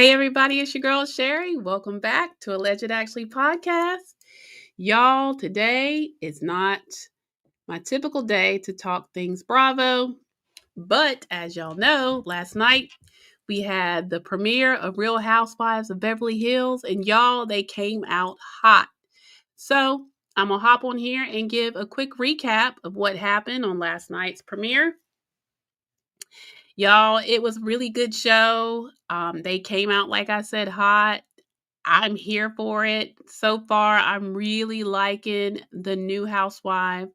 Hey everybody, it's your girl Sherry. Welcome back to Alleged Actually podcast. Y'all, today is not my typical day to talk things Bravo, but as y'all know, last night we had the premiere of Real Housewives of Beverly Hills, and y'all, they came out hot. So I'm gonna hop on here and give a quick recap of what happened on last night's premiere. Y'all, it was a really good show. They came out, like I said, hot. I'm here for it. So far, I'm really liking the new housewife,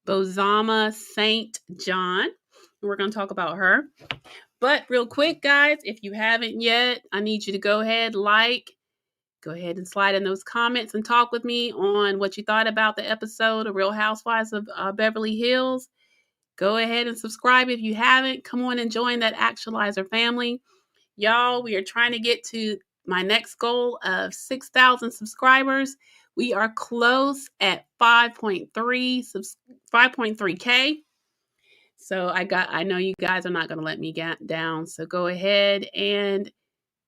Bozoma St. John. We're going to talk about her. But real quick, guys, if you haven't yet, I need you to go ahead and slide in those comments and talk with me on what you thought about the episode of Real Housewives of Beverly Hills. Go ahead and subscribe if you haven't. Come on and join that Actualizer family. Y'all, we are trying to get to my next goal of 6,000 subscribers. We are close at 5.3K. So I know you guys are not going to let me get down. So go ahead and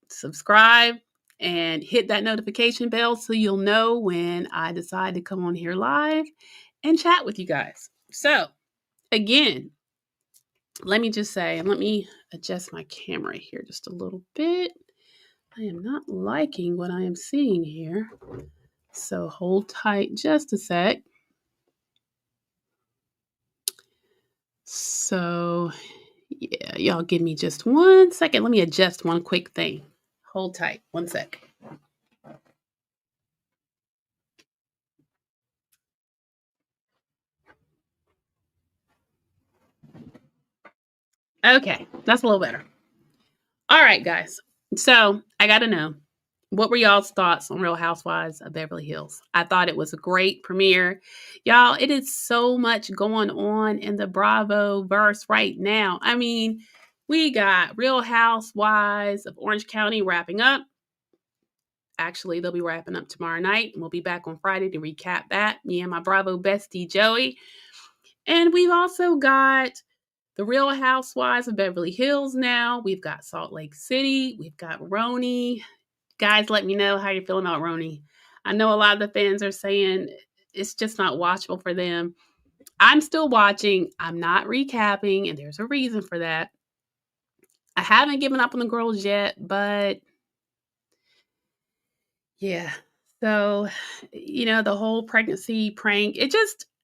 subscribe and hit that notification bell so you'll know when I decide to come on here live and chat with you guys. So again, let me just say, and let me adjust my camera here just a little bit. I am not liking what I am seeing here. So hold tight just a sec. So yeah, y'all give me just 1 second. Let me adjust one quick thing. Hold tight. 1 sec. Okay, that's a little better. All right, guys. So I got to know, what were y'all's thoughts on Real Housewives of Beverly Hills? I thought it was a great premiere. Y'all, it is so much going on in the Bravo verse right now. I mean, we got Real Housewives of Orange County wrapping up. Actually, they'll be wrapping up tomorrow night, and we'll be back on Friday to recap that. Me and my Bravo bestie, Joey. And we've also got the Real Housewives of Beverly Hills now. We've got Salt Lake City. We've got Roni. Guys, let me know how you're feeling about Roni. I know a lot of the fans are saying it's just not watchable for them. I'm still watching. I'm not recapping, and there's a reason for that. I haven't given up on the girls yet, but yeah. So, the whole pregnancy prank,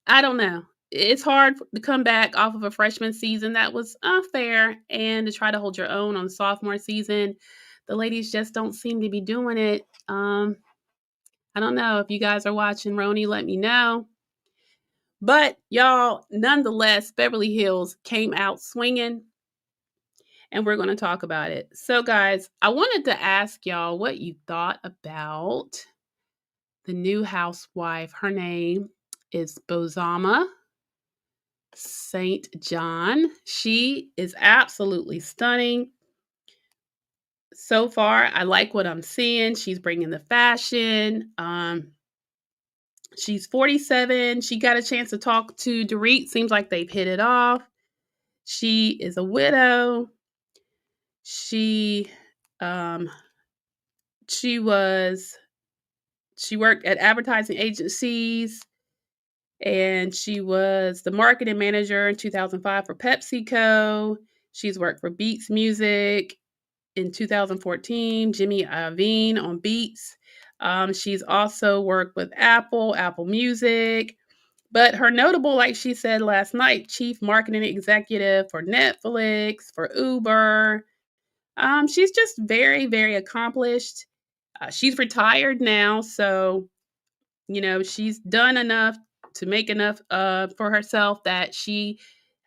I don't know. It's hard to come back off of a freshman season that was unfair and to try to hold your own on the sophomore season. The ladies just don't seem to be doing it. I don't know if you guys are watching Roni, let me know. But y'all, nonetheless, Beverly Hills came out swinging, and we're going to talk about it. So guys, I wanted to ask y'all what you thought about the new housewife. Her name is Bozoma St. John. She is absolutely stunning. So far, I like what I'm seeing. She's bringing the fashion. She's 47. She got a chance to talk to Dorit. Seems like they've hit it off. She is a widow. She worked at advertising agencies, and she was the marketing manager in 2005 for PepsiCo. She's worked for Beats Music in 2014, Jimmy Iovine on Beats. She's also worked with Apple Music. But her notable, like she said last night, chief marketing executive for Netflix, for Uber. She's just very, very accomplished. She's retired now, so she's done enough to make enough for herself that she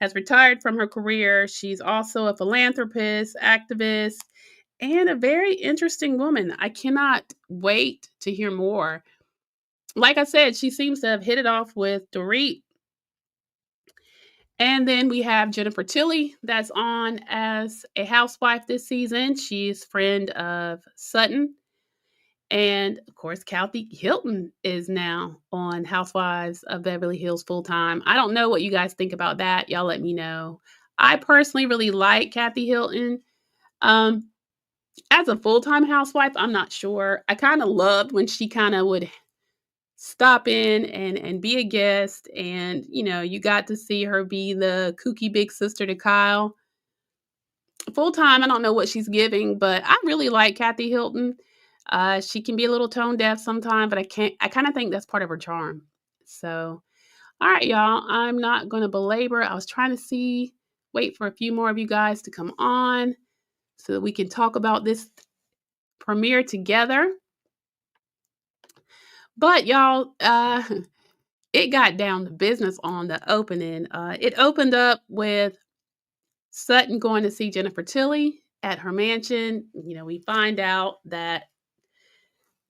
has retired from her career. She's also a philanthropist, activist, and a very interesting woman. I cannot wait to hear more. Like I said, she seems to have hit it off with Dorit. And then we have Jennifer Tilly that's on as a housewife this season. She's friend of Sutton. And of course, Kathy Hilton is now on Housewives of Beverly Hills full time. I don't know what you guys think about that. Y'all let me know. I personally really like Kathy Hilton. As a full-time housewife, I'm not sure. I kinda loved when she kinda would stop in and be a guest, and, you got to see her be the kooky big sister to Kyle. Full-time, I don't know what she's giving, but I really like Kathy Hilton. She can be a little tone deaf sometimes, but I kinda think that's part of her charm. So, alright, y'all, I'm not gonna belabor. I was trying to wait for a few more of you guys to come on so that we can talk about this premiere together. But y'all, it got down to business on the opening. It opened up with Sutton going to see Jennifer Tilly at her mansion. We find out that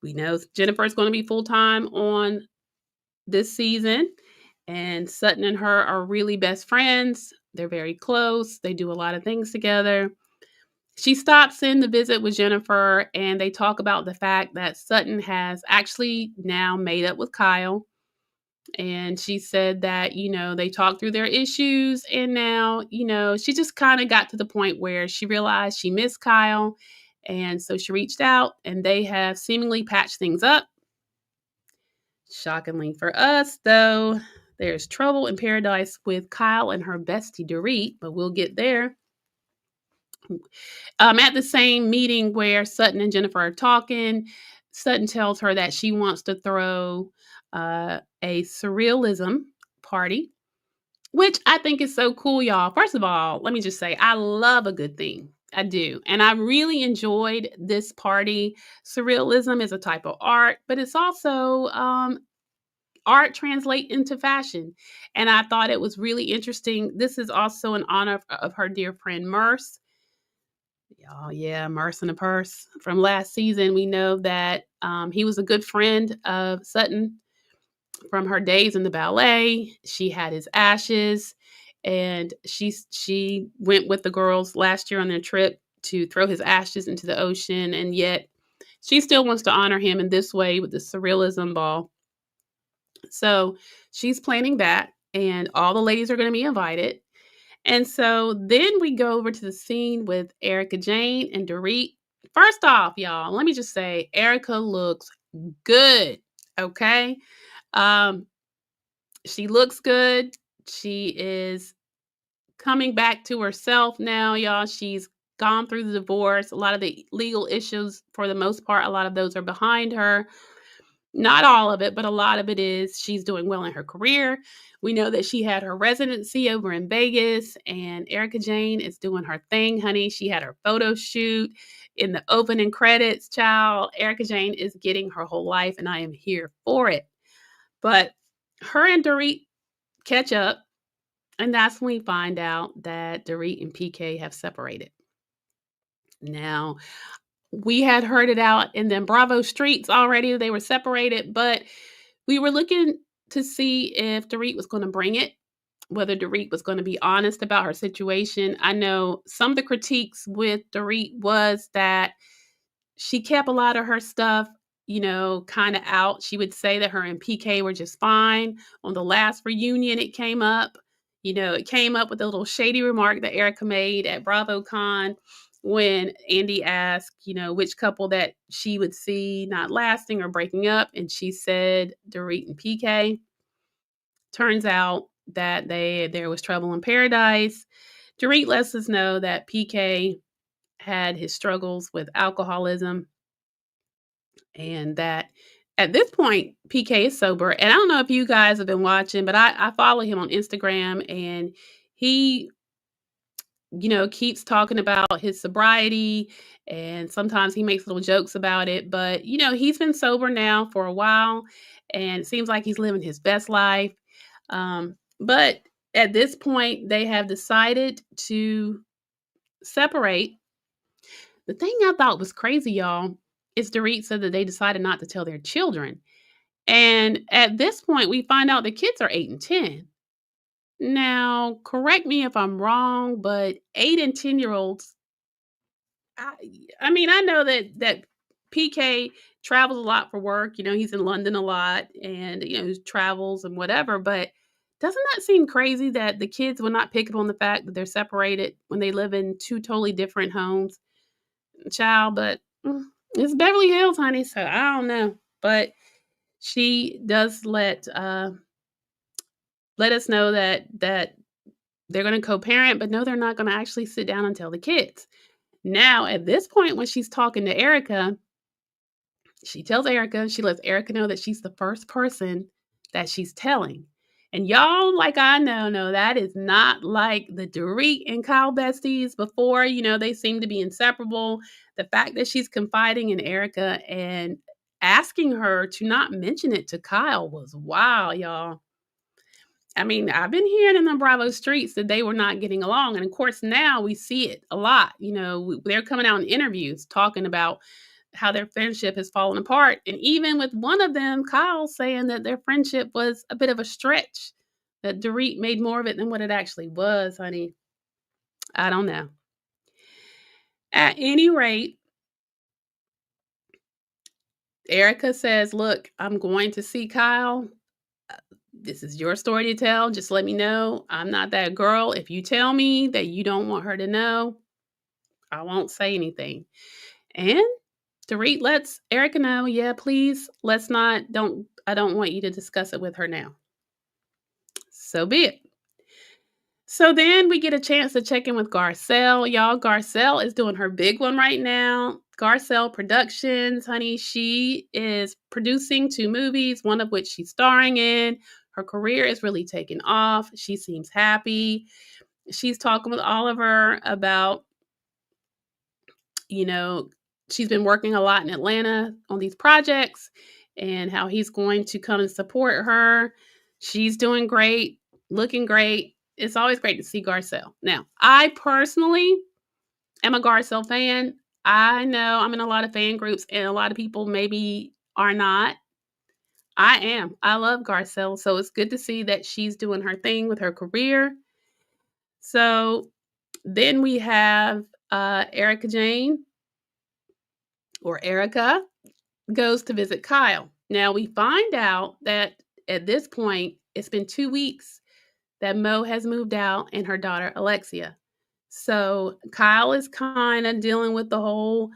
we know Jennifer's going to be full time on this season, and Sutton and her are really best friends. They're very close. They do a lot of things together. She stops in to visit with Jennifer, and they talk about the fact that Sutton has actually now made up with Kyle. And she said that, they talked through their issues. And now, she just kind of got to the point where she realized she missed Kyle. And so she reached out, and they have seemingly patched things up. Shockingly for us, though, there's trouble in paradise with Kyle and her bestie Dorit, but we'll get there. At the same meeting where Sutton and Jennifer are talking, Sutton tells her that she wants to throw a surrealism party, which I think is so cool, y'all. First of all, let me just say, I love a good theme. I do. And I really enjoyed this party. Surrealism is a type of art, but it's also art translate into fashion. And I thought it was really interesting. This is also in honor of her dear friend Merce. Oh, yeah, Merce in a Purse. From last season, we know that he was a good friend of Sutton from her days in the ballet. She had his ashes, and she went with the girls last year on their trip to throw his ashes into the ocean, and yet she still wants to honor him in this way with the surrealism ball. So she's planning that, and all the ladies are going to be invited. And so then we go over to the scene with Erica Jane and Dorit. First off, y'all, let me just say Erica looks good. Okay. Um, she looks good. She is coming back to herself now, y'all. She's gone through the divorce. A lot of the legal issues, for the most part, a lot of those are behind her. Not all of it, but a lot of it is she's doing well in her career. We know that she had her residency over in Vegas, and Erica Jane is doing her thing, honey. She had her photo shoot in the opening credits, child. Erica Jane is getting her whole life, and I am here for it. But her and Dorit catch up, and that's when we find out that Dorit and PK have separated. Now, we had heard it out in the Bravo streets already. They were separated, but we were looking to see if Dorit was going to bring it, whether Dorit was going to be honest about her situation. I know some of the critiques with Dorit was that she kept a lot of her stuff, kind of out. She would say that her and PK were just fine. On the last reunion, it came up. It came up with a little shady remark that Erica made at BravoCon when Andy asked, which couple that she would see not lasting or breaking up. And she said Dorit and PK. Turns out that there was trouble in paradise. Dorit lets us know that PK had his struggles with alcoholism, and that at this point PK is sober. And I don't know if you guys have been watching, but I follow him on Instagram, and he keeps talking about his sobriety, and sometimes he makes little jokes about it, but he's been sober now for a while, and it seems like he's living his best life. But at this point they have decided to separate. The thing I thought was crazy, y'all, is Dorit said that they decided not to tell their children. And at this point, we find out the kids are 8 and 10. Now, correct me if I'm wrong, but 8 and 10-year-olds, I, I mean, I know that PK travels a lot for work. He's in London a lot, and he travels and whatever. But doesn't that seem crazy that the kids will not pick up on the fact that they're separated when they live in two totally different homes? child, but it's Beverly Hills, honey, so I don't know. But she does let us know that they're gonna co-parent, but no, they're not gonna actually sit down and tell the kids. Now, at this point, when she's talking to Erica, she tells Erica, she lets Erica know that she's the first person that she's telling. And y'all, like I know that is not like the Dorit and Kyle besties before. They seem to be inseparable. The fact that she's confiding in Erica and asking her to not mention it to Kyle was wow, y'all. I mean, I've been hearing in the Bravo streets that they were not getting along. And of course, now we see it a lot. They're coming out in interviews talking about how their friendship has fallen apart. And even with one of them, Kyle, saying that their friendship was a bit of a stretch, that Dorit made more of it than what it actually was, honey. I don't know. At any rate, Erica says, look, I'm going to see Kyle. This is your story to tell. Just let me know. I'm not that girl. If you tell me that you don't want her to know, I won't say anything. And Dorit lets Erica know, yeah, please, I don't want you to discuss it with her now. So be it. So then we get a chance to check in with Garcelle. Y'all, Garcelle is doing her big one right now. Garcelle Productions, honey, she is producing 2 movies, one of which she's starring in. Her career is really taking off. She seems happy. She's talking with Oliver about, you know, she's been working a lot in Atlanta on these projects and how he's going to come and support her. She's doing great, looking great. It's always great to see Garcelle. Now, I personally am a Garcelle fan. I know I'm in a lot of fan groups and a lot of people maybe are not. I am. I love Garcelle. So it's good to see that she's doing her thing with her career. So then we have Erica Jane, or Erica, goes to visit Kyle. Now we find out that at this point, it's been 2 weeks that Mo has moved out and her daughter Alexia. So Kyle is kind of dealing with the whole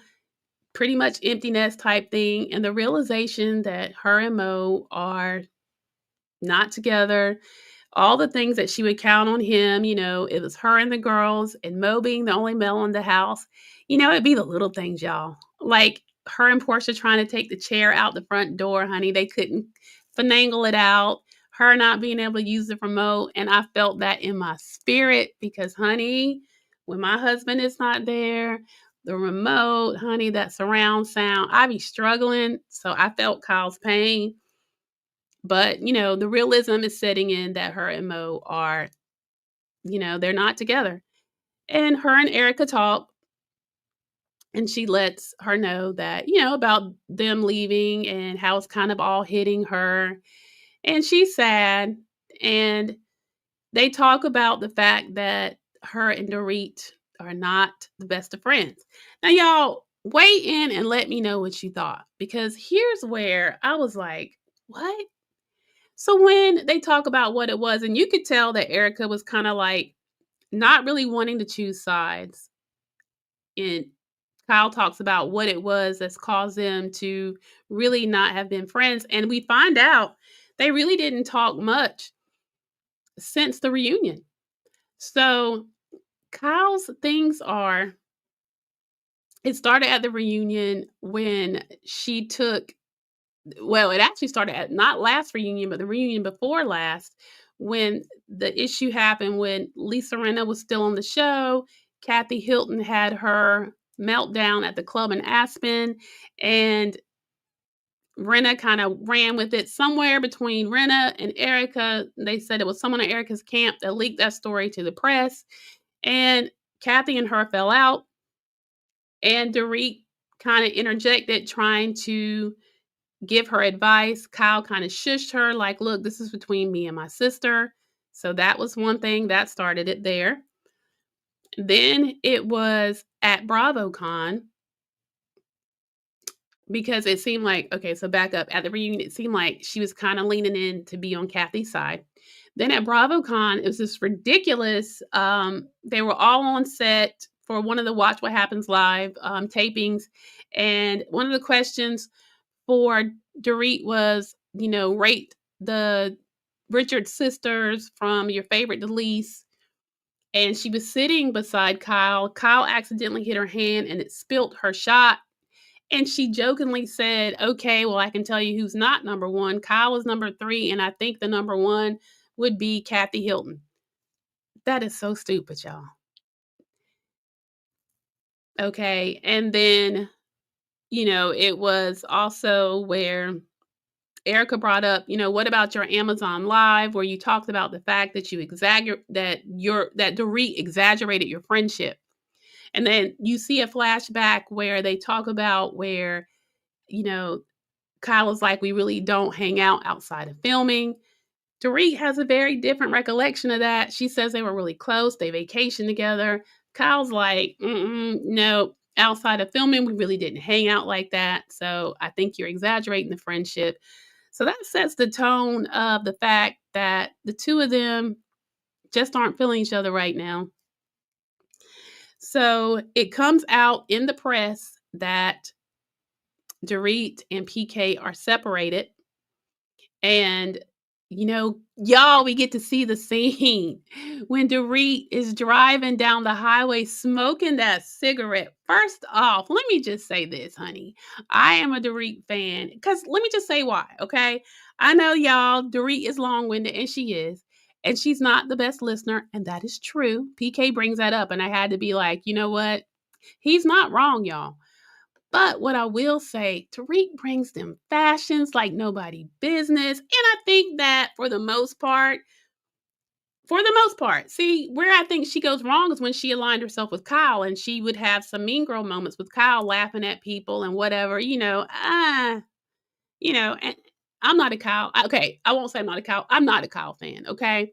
pretty much empty nest type thing and the realization that her and Mo are not together. All the things that she would count on him, it was her and the girls, and Mo being the only male in the house. It'd be the little things, y'all. Like her and Portia trying to take the chair out the front door, honey. They couldn't finagle it out. Her not being able to use the remote. And I felt that in my spirit because, honey, when my husband is not there, the remote, honey, that surround sound, I be struggling. So I felt Kyle's pain. But, the realism is setting in that her and Mo are, they're not together. And her and Erica talk, and she lets her know that, about them leaving and how it's kind of all hitting her. And she's sad. And they talk about the fact that her and Dorit are not the best of friends. Now, y'all, weigh in and let me know what you thought. Because here's where I was like, what? So when they talk about what it was, and you could tell that Erica was kind of like not really wanting to choose sides. And Kyle talks about what it was that's caused them to really not have been friends. And we find out they really didn't talk much since the reunion. So Kyle's things are, it started at the reunion when she took, well, it actually started at not last reunion, but the reunion before last, when the issue happened when Lisa Rinna was still on the show. Kathy Hilton had her meltdown at the club in Aspen, and Rinna kind of ran with it somewhere between Rinna and Erica. They said it was someone at Erica's camp that leaked that story to the press, and Kathy and her fell out, and Dorit kind of interjected trying to give her advice. Kyle kind of shushed her like, look, this is between me and my sister. So that was one thing that started it there. Then it was at BravoCon because it seemed like, okay, so back up at the reunion, it seemed like she was kind of leaning in to be on Kathy's side. Then at BravoCon, it was this ridiculous, they were all on set for one of the Watch What Happens Live tapings. And one of the questions for Dorit was, rate the Richard sisters from your favorite to least. And she was sitting beside Kyle. Kyle accidentally hit her hand and it spilt her shot. And she jokingly said, okay, well, I can tell you who's not number one. Kyle is number 3, and I think the number 1 would be Kathy Hilton. That is so stupid, y'all. Okay, and then, it was also where Erica brought up, what about your Amazon Live where you talked about the fact that that Dorit exaggerated your friendship. And then you see a flashback where they talk about where, you know, Kyle is like, we really don't hang out outside of filming. Dorit has a very different recollection of that. She says they were really close. They vacationed together. Kyle's like, no, outside of filming, we really didn't hang out like that. So I think you're exaggerating the friendship. So that sets the tone of the fact that the two of them just aren't feeling each other right now. So it comes out in the press that Dorit and PK are separated. And, y'all, we get to see the scene when Dorit is driving down the highway smoking that cigarette. First off, let me just say this, honey. I am a Dorit fan because let me just say why, okay? I know y'all, Dorit is long winded, and she is. And she's not the best listener, and that is true. PK brings that up, and I had to be like, you know what? He's not wrong, y'all. But what I will say, Tariq brings them fashions like nobody business. And I think that for the most part, see, where I think she goes wrong is when she aligned herself with Kyle and she would have some mean girl moments with Kyle laughing at people and whatever, and I'm not a Kyle. Okay, I won't say I'm not a Kyle. I'm not a Kyle fan, okay?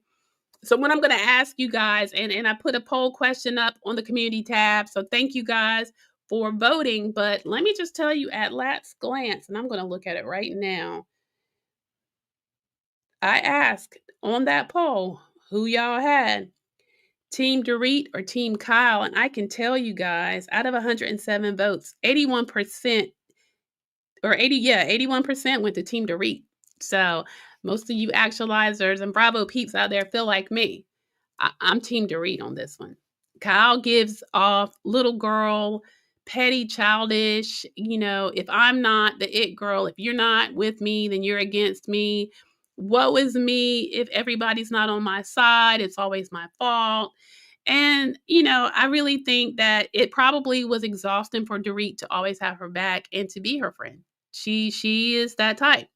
So what I'm going to ask you guys, and I put a poll question up on the community tab. So thank you guys for voting. But let me just tell you at last glance, and I'm going to look at it right now. I asked on that poll who y'all had, Team Dorit or Team Kyle. And I can tell you guys, out of 107 votes, 81% or 81% went to Team Dorit. So most of you actualizers and Bravo peeps out there feel like me. I'm Team Dorit on this one. Kyle gives off little girl, petty, childish. If I'm not the it girl, if you're not with me, then you're against me. Woe is me if everybody's not on my side. It's always my fault. And, I really think that it probably was exhausting for Dorit to always have her back and to be her friend. She is that type.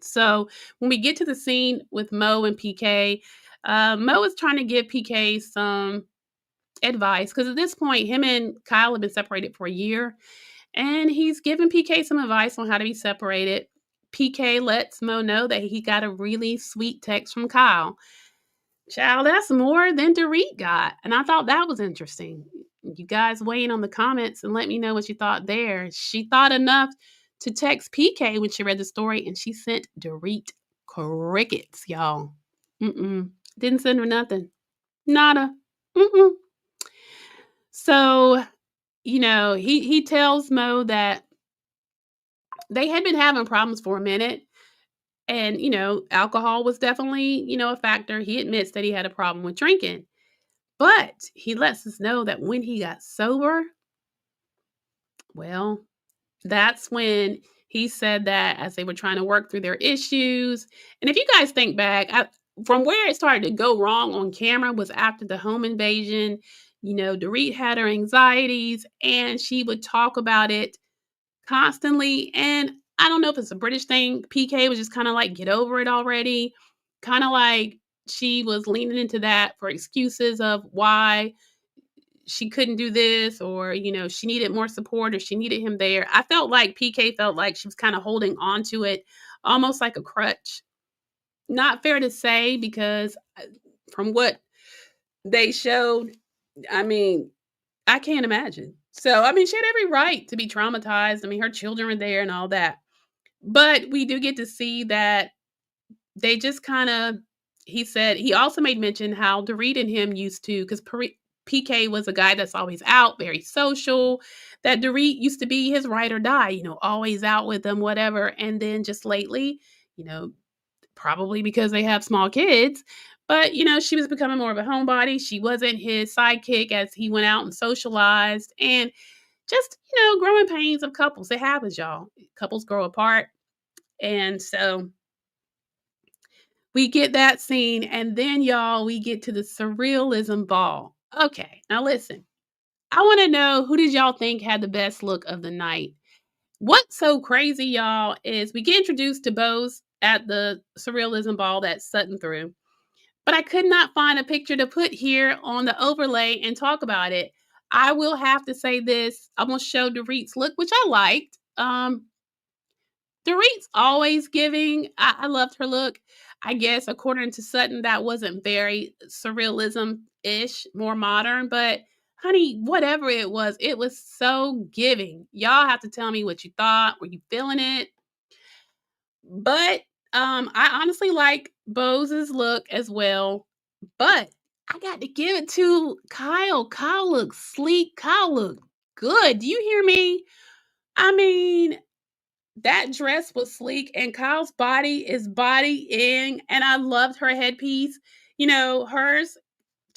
So when we get to the scene with Mo and PK, Mo is trying to give PK some advice because at this point, him and Kyle have been separated for a year, and he's giving PK some advice on how to be separated. PK lets Mo know that he got a really sweet text from Kyle. Child, that's more than Dorit got, and I thought that was interesting. You guys weigh in on the comments and let me know what you thought there. She thought enough to text PK when she read the story, and she sent Dorit crickets, y'all. Didn't send her nothing. Nada. So, he tells Mo that they had been having problems for a minute. And, alcohol was definitely, a factor. He admits that he had a problem with drinking. But he lets us know that when he got sober, well, that's when he said that as they were trying to work through their issues. And if you guys think back, from where it started to go wrong on camera was after the home invasion. Dorit had her anxieties and she would talk about it constantly. And I don't know if it's a British thing. PK was just kind of like, get over it already. Kind of like she was leaning into that for excuses of why she couldn't do this, or she needed more support, or she needed him there. I felt like PK felt like she was kind of holding on to it almost like a crutch. Not fair to say, because from what they showed, I mean, I can't imagine. So, I mean, she had every right to be traumatized. I mean, her children were there and all that. But we do get to see that they just kind of, he said, he also made mention how Dorit and him used to, because PK was a guy that's always out, very social, that Dorit used to be his ride or die, always out with them, whatever. And then just lately, you know, probably because they have small kids, but she was becoming more of a homebody. She wasn't his sidekick as he went out and socialized, and just, growing pains of couples. It happens, y'all. Couples grow apart. And so we get that scene, and then y'all, we get to the surrealism ball. Okay, now listen. I want to know, who did y'all think had the best look of the night? What's so crazy, y'all, is we get introduced to Bose at the surrealism ball that Sutton threw, but I could not find a picture to put here on the overlay and talk about it. I will have to say this. I'm gonna show Dorit's look, which I liked. Dorit's always giving. I loved her look. I guess according to Sutton, that wasn't very surrealism-ish, more modern, but honey, whatever it was so giving. Y'all have to tell me what you thought. Were you feeling it? But I honestly like Bose's look as well. But I got to give it to Kyle. Kyle looks sleek. Kyle looked good. Do you hear me? I mean, that dress was sleek, and Kyle's body is bodying, and I loved her headpiece. Hers,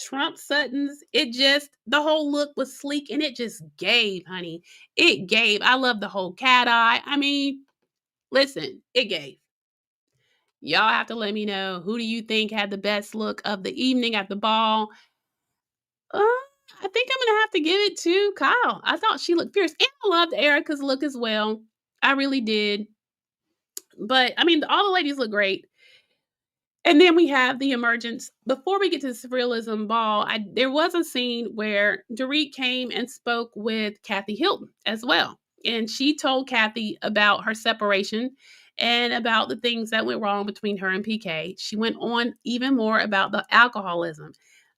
Trump Sutton's, the whole look was sleek, and it just gave, honey. It gave. I love the whole cat eye. I mean, listen, it gave. Y'all have to let me know, who do you think had the best look of the evening at the ball? I think I'm gonna have to give it to Kyle. I thought she looked fierce, and I loved Erica's look as well. I really did. But I mean, all the ladies look great. And then we have the emergence. Before we get to the surrealism ball, there was a scene where Dorit came and spoke with Kathy Hilton as well. And she told Kathy about her separation and about the things that went wrong between her and PK. She went on even more about the alcoholism.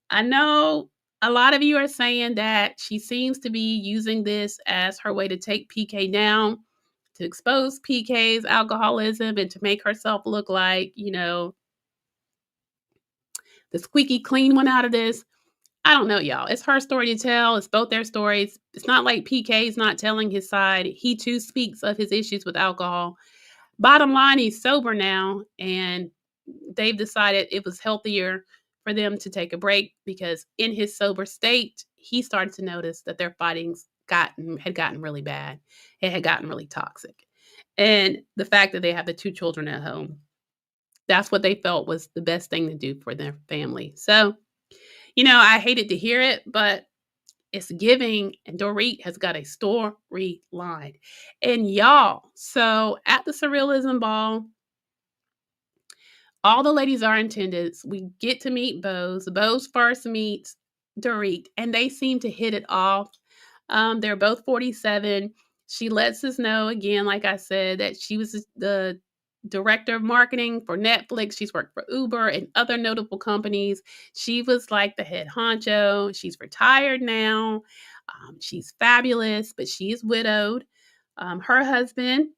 I know a lot of you are saying that she seems to be using this as her way to take PK down, to expose PK's alcoholism, and to make herself look like, the squeaky clean one out of this. I don't know, y'all. It's her story to tell. It's both their stories. It's not like PK's not telling his side. He too speaks of his issues with alcohol. Bottom line, he's sober now, and they've decided it was healthier for them to take a break, because in his sober state, he started to notice that their fightings had gotten really bad. It had gotten really toxic. And the fact that they have the 2 children at home, that's what they felt was the best thing to do for their family. So, I hated to hear it, but it's giving, and Dorit has got a storyline. And y'all, so at the surrealism ball, all the ladies are in attendance. We get to meet Bose. Bose first meets Dorit, and they seem to hit it off. They're both 47. She lets us know again, like I said, that she was the director of marketing for Netflix. She's worked for Uber and other notable companies. She was like the head honcho. She's retired now. She's fabulous, but she is widowed. Her husband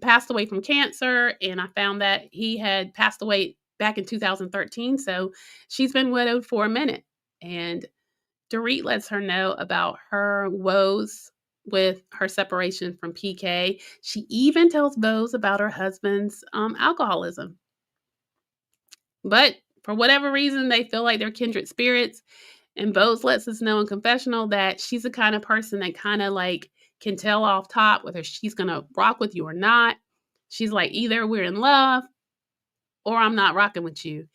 passed away from cancer, and I found that he had passed away back in 2013. So she's been widowed for a minute. And Dorit lets her know about her woes with her separation from PK. She even tells Bose about her husband's alcoholism. But for whatever reason, they feel like they're kindred spirits. And Bose lets us know in confessional that she's the kind of person that kind of like can tell off top whether she's going to rock with you or not. She's like, either we're in love or I'm not rocking with you.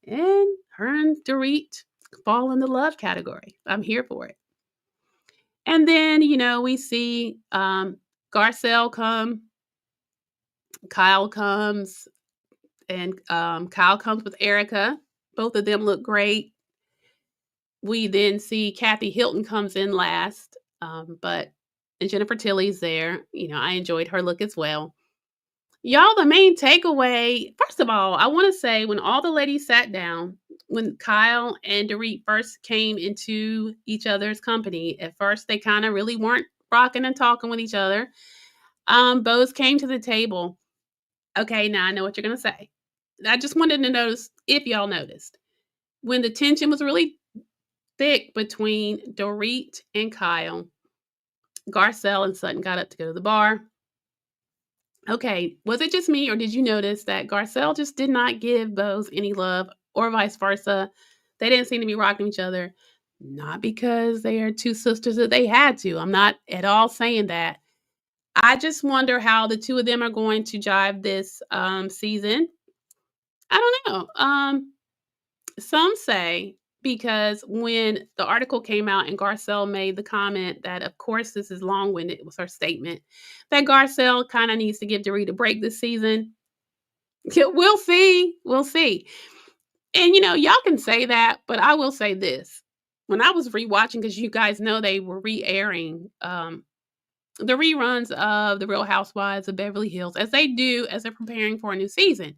And her and Dorit fall in the love category. I'm here for it. And then, we see Garcelle come, Kyle comes, and Kyle comes with Erica. Both of them look great. We then see Kathy Hilton comes in last, and Jennifer Tilly's there. I enjoyed her look as well. Y'all, the main takeaway, first of all, I want to say, when all the ladies sat down, when Kyle and Dorit first came into each other's company, at first they kind of really weren't rocking and talking with each other. Bose came to the table. Okay, now I know what you're going to say. I just wanted to notice if y'all noticed. When the tension was really thick between Dorit and Kyle. Garcelle and Sutton got up to go to the bar. Okay, was it just me, or did you notice that Garcelle just did not give Bose any love, or vice versa? They didn't seem to be rocking each other. Not because they are two sisters that they had to. I'm not at all saying that. I just wonder how the two of them are going to jive this season. I don't know. Some say because when the article came out and Garcelle made the comment that, of course, this is long winded, was her statement, that Garcelle kind of needs to give Dorit a break this season. We'll see. We'll see. And, y'all can say that, but I will say this. When I was rewatching, because you guys know they were re airing the reruns of The Real Housewives of Beverly Hills, as they do as they're preparing for a new season.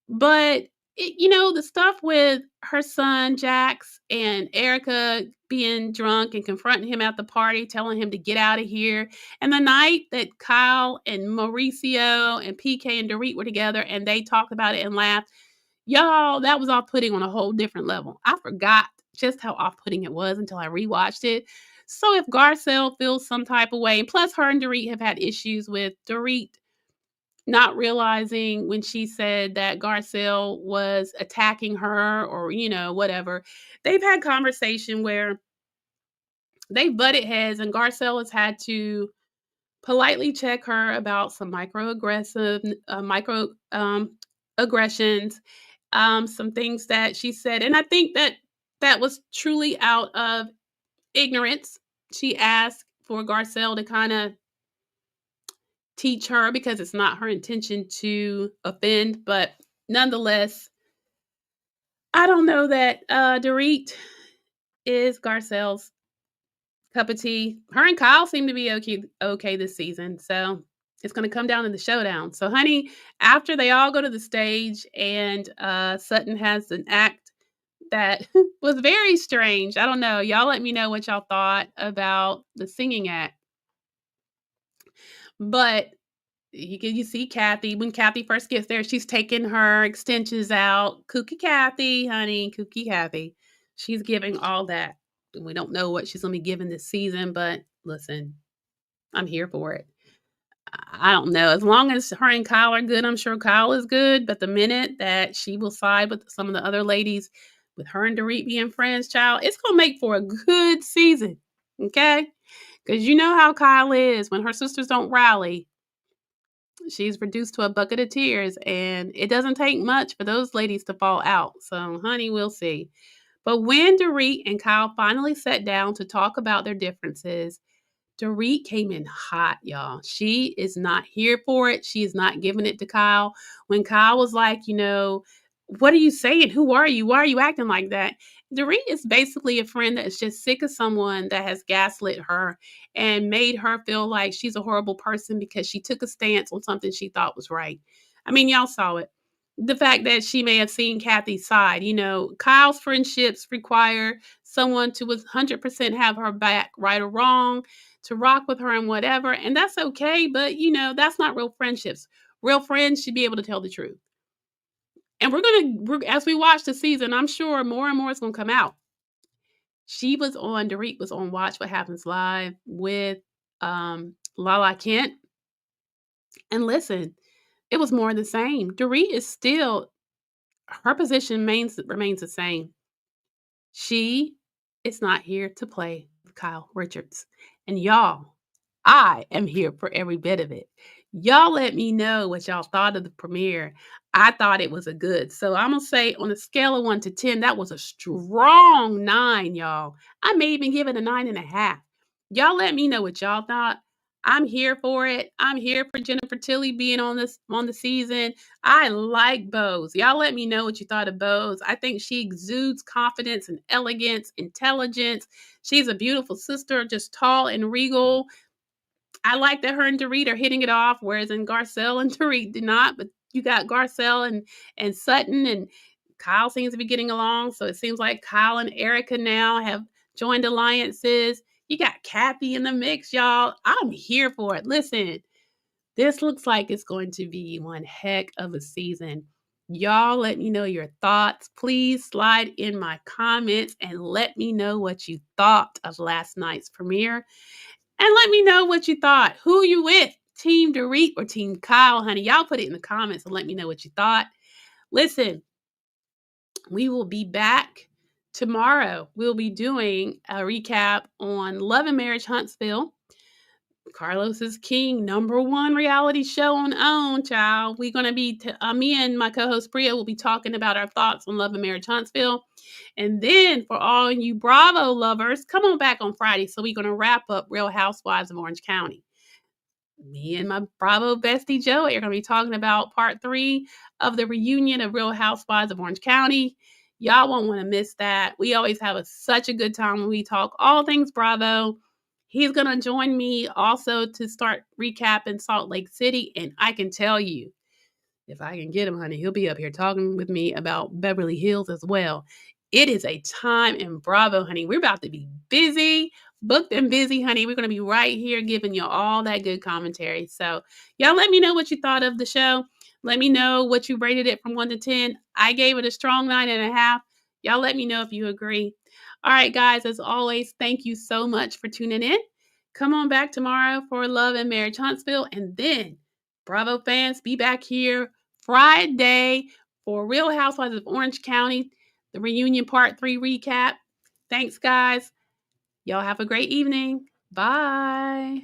But, the stuff with her son, Jax, and Erica being drunk and confronting him at the party, telling him to get out of here. And the night that Kyle and Mauricio and PK and Dorit were together and they talked about it and laughed, y'all, that was off-putting on a whole different level. I forgot just how off-putting it was until I rewatched it. So if Garcelle feels some type of way, and plus her and Dorit have had issues with Dorit not realizing when she said that Garcelle was attacking her or, whatever. They've had conversation where they butted heads and Garcelle has had to politely check her about some micro aggressions, some things that she said. And I think that was truly out of ignorance. She asked for Garcelle to kind of teach her because it's not her intention to offend, but nonetheless, I don't know that Dorit is Garcelle's cup of tea. Her and Kyle seem to be okay this season, so it's going to come down to the showdown. So, honey, after they all go to the stage and Sutton has an act that was very strange. I don't know. Y'all let me know what y'all thought about the singing act. But you see Kathy. When Kathy first gets there, she's taking her extensions out. Kooky Kathy, honey, Kooky Kathy. She's giving all that. We don't know what she's going to be giving this season, but listen, I'm here for it. I don't know. As long as her and Kyle are good, I'm sure Kyle is good. But the minute that she will side with some of the other ladies, with her and Dorit being friends, child, it's going to make for a good season. Okay? Because you know how Kyle is. When her sisters don't rally, she's reduced to a bucket of tears, and it doesn't take much for those ladies to fall out. So, honey, we'll see. But when Dorit and Kyle finally sat down to talk about their differences, Dorit came in hot, y'all. She is not here for it. She is not giving it to Kyle. When Kyle was like, what are you saying? Who are you? Why are you acting like that? Dorit is basically a friend that is just sick of someone that has gaslit her and made her feel like she's a horrible person because she took a stance on something she thought was right. I mean, y'all saw it. The fact that she may have seen Kathy's side. Kyle's friendships require someone to 100% have her back, right or wrong, to rock with her and whatever. And that's okay, but that's not real friendships. Real friends should be able to tell the truth. And as we watch the season, I'm sure more and more is going to come out. Dorit was on Watch What Happens Live with Lala Kent. And listen, it was more of the same. Dorit is still, her position remains the same. She is not here to play with Kyle Richards. And y'all, I am here for every bit of it. Y'all let me know what y'all thought of the premiere. I thought it was a good. So I'm going to say on a scale of 1 to 10, that was a strong 9, y'all. I may even give it a 9.5. Y'all let me know what y'all thought. I'm here for it. I'm here for Jennifer Tilly being on the season. I like Bose. Y'all let me know what you thought of Bose. I think she exudes confidence and elegance, intelligence. She's a beautiful sister, just tall and regal. I like that her and Dorit are hitting it off, whereas in Garcelle and Dorit did not. But you got Garcelle and Sutton, and Kyle seems to be getting along. So it seems like Kyle and Erica now have joined alliances. You got Kathy in the mix, y'all. I'm here for it. Listen, this looks like it's going to be one heck of a season. Y'all let me know your thoughts. Please slide in my comments and let me know what you thought of last night's premiere. And let me know what you thought. Who you with? Team Dorit or Team Kyle, honey? Y'all put it in the comments and let me know what you thought. Listen, we will be back tomorrow. We'll be doing a recap on Love and Marriage Huntsville. Carlos is King, #1 reality show on OWN, child. We're going to be, me and my co-host Priya will be talking about our thoughts on Love and Marriage Huntsville. And then for all you Bravo lovers, come on back on Friday. So we're going to wrap up Real Housewives of Orange County. Me and my Bravo bestie Joey are going to be talking about part 3 of the reunion of Real Housewives of Orange County. Y'all won't want to miss that. We always have such a good time when we talk all things Bravo. He's going to join me also to start recapping Salt Lake City. And I can tell you, if I can get him, honey, he'll be up here talking with me about Beverly Hills as well. It is a time in Bravo, honey. We're about to be busy, booked and busy, honey. We're going to be right here giving you all that good commentary. So y'all let me know what you thought of the show. Let me know what you rated it from 1 to 10. I gave it a strong 9.5. Y'all let me know if you agree. All right, guys, as always, thank you so much for tuning in. Come on back tomorrow for Love and Marriage Huntsville. And then, Bravo fans, be back here Friday for Real Housewives of Orange County, the reunion part 3 recap. Thanks, guys. Y'all have a great evening. Bye.